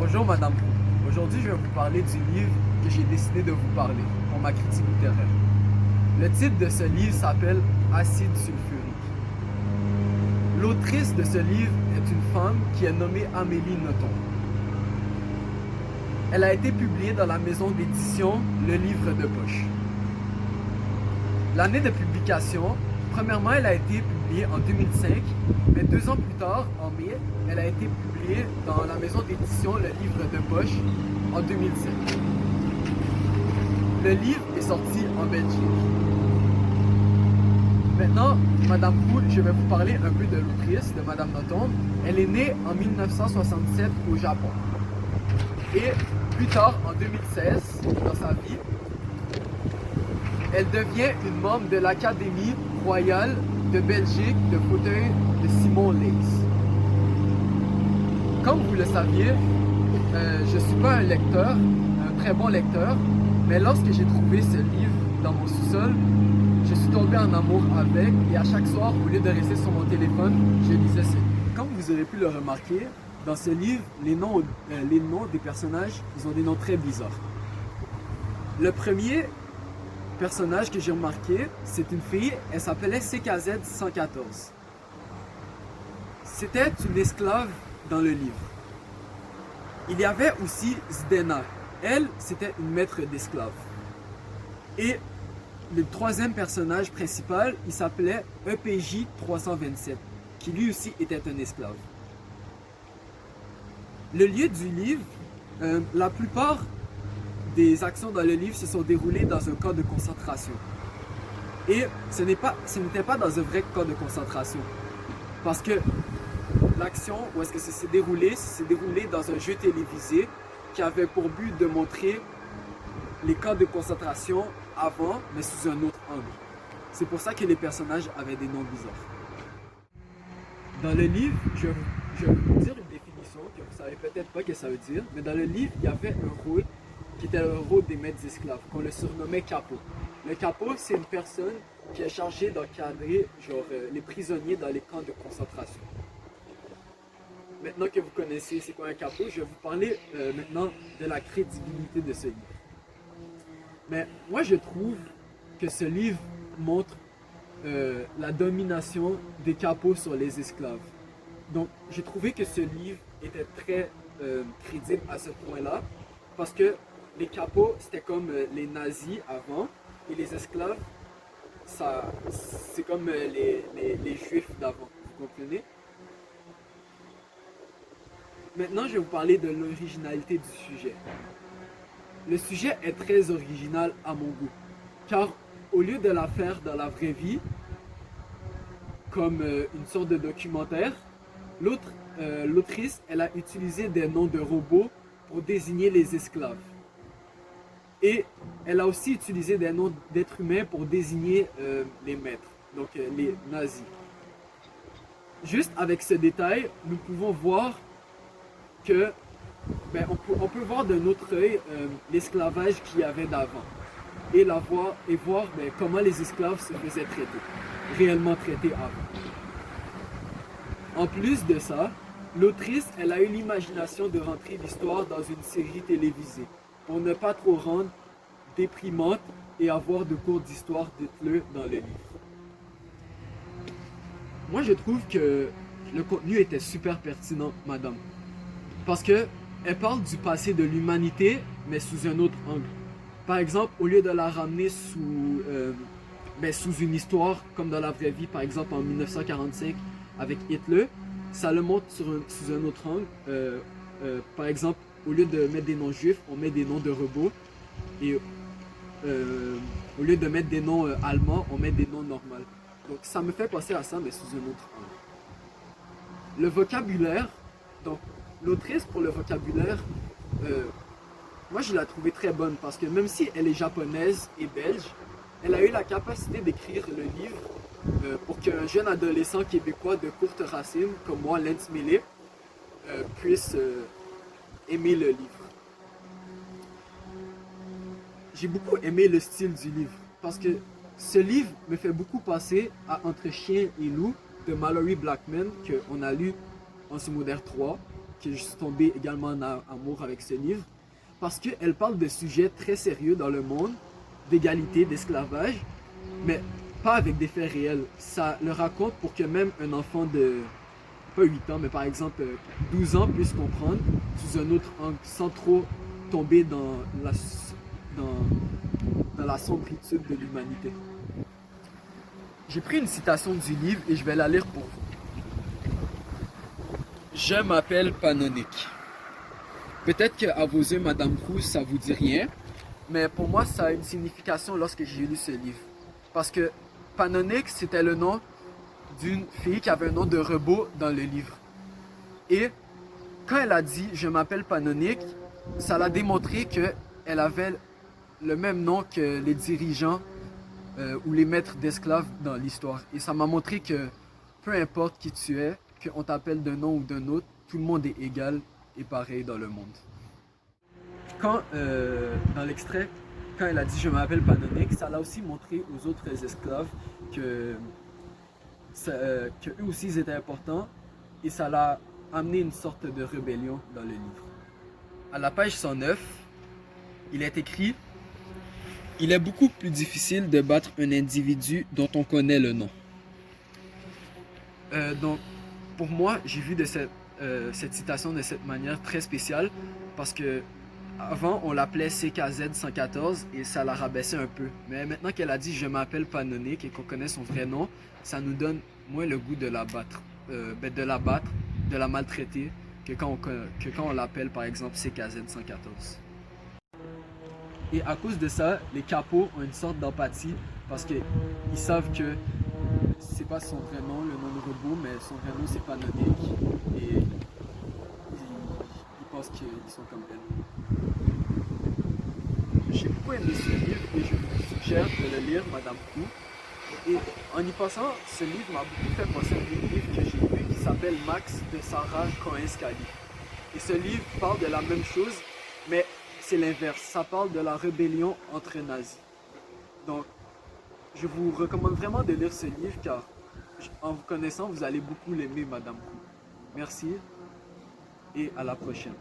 Bonjour Madame Pou. Aujourd'hui, je vais vous parler du livre que j'ai décidé de vous parler pour ma critique littéraire. Le titre de ce livre s'appelle Acide sulfurique. L'autrice de ce livre est une femme qui est nommée Amélie Nothomb. Elle a été publiée dans la maison d'édition Le Livre de Poche. L'année de publication, premièrement, elle a été publiée en 2005, mais 2 ans plus tard, en mai, elle a été publiée dans la maison d'édition Le Livre de Poche en 2007. Le livre est sorti en Belgique. Maintenant, Madame Pou, je vais vous parler un peu de l'autrice, de Madame Nothomb. Elle est née en 1967 au Japon. Et plus tard, en 2016, dans sa vie, elle devient une membre de l'Académie royale de Belgique de fauteuil de Simon Leys. Comme vous le saviez, je ne suis pas un lecteur, un très bon lecteur, mais lorsque j'ai trouvé ce livre dans mon sous-sol, je suis tombé en amour avec, et à chaque soir, au lieu de rester sur mon téléphone, je lisais ce livre. Comme vous aurez pu le remarquer, dans ce livre, les noms des personnages, ils ont des noms très bizarres. Le premier personnage que j'ai remarqué, c'est une fille, elle s'appelait CKZ 114. C'était une esclave dans le livre. Il y avait aussi Zdena. Elle, c'était une maître d'esclaves. Et le troisième personnage principal, il s'appelait EPJ 327, qui lui aussi était un esclave. Le lieu du livre, la plupart des actions dans le livre se sont déroulées dans un camp de concentration. Et ce n'était pas dans un vrai camp de concentration. Parce que l'action où est-ce que ça s'est déroulé dans un jeu télévisé qui avait pour but de montrer les camps de concentration avant, mais sous un autre angle. C'est pour ça que les personnages avaient des noms bizarres. Dans le livre, je vais vous dire une définition que vous ne savez peut-être pas ce que ça veut dire, mais dans le livre, il y avait un rôle qui était le rôle des maîtres d'esclaves, qu'on le surnommait capot. Le capot, c'est une personne qui est chargée d'encadrer les prisonniers dans les camps de concentration. Maintenant que vous connaissez c'est quoi un capot, je vais vous parler maintenant de la crédibilité de ce livre. Mais moi, je trouve que ce livre montre la domination des capots sur les esclaves. Donc, j'ai trouvé que ce livre était très crédible à ce point-là, parce que les capots, c'était comme les nazis avant, et les esclaves, c'est comme les juifs d'avant, vous comprenez? Maintenant, je vais vous parler de l'originalité du sujet. Le sujet est très original à mon goût, car au lieu de la faire dans la vraie vie, comme une sorte de documentaire, l'autrice, elle a utilisé des noms de robots pour désigner les esclaves. Et elle a aussi utilisé des noms d'êtres humains pour désigner les maîtres, donc les nazis. Juste avec ce détail, nous pouvons voir que on peut voir de notre œil l'esclavage qu'il y avait d'avant et voir comment les esclaves se faisaient traiter, réellement traités avant. En plus de ça, l'autrice, elle a eu l'imagination de rentrer l'histoire dans une série télévisée pour ne pas trop rendre déprimante et avoir de cours d'histoire, dites-le, dans le livre. Moi, je trouve que le contenu était super pertinent, madame. Parce que elle parle du passé de l'humanité, mais sous un autre angle. Par exemple, au lieu de la ramener sous une histoire, comme dans la vraie vie, par exemple en 1945 avec Hitler, ça le montre sous un autre angle. Par exemple, au lieu de mettre des noms juifs, on met des noms de robots. Et au lieu de mettre des noms allemands, on met des noms normaux. Donc ça me fait penser à ça, mais sous un autre angle. Le vocabulaire, donc l'autrice pour le vocabulaire, moi je l'ai trouvée très bonne parce que même si elle est japonaise et belge, elle a eu la capacité d'écrire le livre pour qu'un jeune adolescent québécois de courte racine, comme moi, Lens Millet, puisse aimer le livre. J'ai beaucoup aimé le style du livre parce que ce livre me fait beaucoup penser à Entre chien et loup de Mallory Blackman qu'on a lu en secondaire 3. que je suis tombé également en amour avec ce livre, parce qu'elle parle de sujets très sérieux dans le monde, d'égalité, d'esclavage, mais pas avec des faits réels. Ça le raconte pour que même un enfant de, pas 8 ans, mais par exemple 12 ans puisse comprendre sous un autre angle, sans trop tomber dans la sombritude de l'humanité. J'ai pris une citation du livre et je vais la lire pour vous. Je m'appelle Panonique. Peut-être qu'à vos yeux, Madame Cruz, ça vous dit rien, mais pour moi, ça a une signification lorsque j'ai lu ce livre. Parce que Panonique, c'était le nom d'une fille qui avait un nom de robot dans le livre. Et quand elle a dit « Je m'appelle Panonique », ça l'a démontré qu'elle avait le même nom que les dirigeants ou les maîtres d'esclaves dans l'histoire. Et ça m'a montré que peu importe qui tu es, qu'on t'appelle d'un nom ou d'un autre, tout le monde est égal et pareil dans le monde. Quand, dans l'extrait, quand elle a dit « Je m'appelle Panonique », ça l'a aussi montré aux autres esclaves que eux aussi ils étaient importants et ça l'a amené une sorte de rébellion dans le livre. À la page 109, il est écrit « Il est beaucoup plus difficile de battre un individu dont on connaît le nom. » Donc, pour moi, j'ai vu cette citation de cette manière très spéciale parce que avant, on l'appelait CKZ 114 et ça la rabaissait un peu. Mais maintenant qu'elle a dit « Je m'appelle Panonique » et qu'on connaît son vrai nom, ça nous donne moins le goût de la battre, de la maltraiter, que quand on l'appelle par exemple CKZ 114. Et à cause de ça, les capots ont une sorte d'empathie parce qu'ils savent que c'est pas son vrai nom, le nom de robot, mais son vrai nom c'est Panonique et ils pensent qu'ils sont comme elle. J'ai beaucoup aimé ce livre et je vous suggère de le lire, Madame Kou. Et en y passant, ce livre m'a beaucoup fait penser à un livre que j'ai lu qui s'appelle Max de Sarah Cohen-Scali. Et ce livre parle de la même chose, mais c'est l'inverse. Ça parle de la rébellion entre nazis. Donc, je vous recommande vraiment de lire ce livre car en vous connaissant, vous allez beaucoup l'aimer, Madame Kou. Merci et à la prochaine.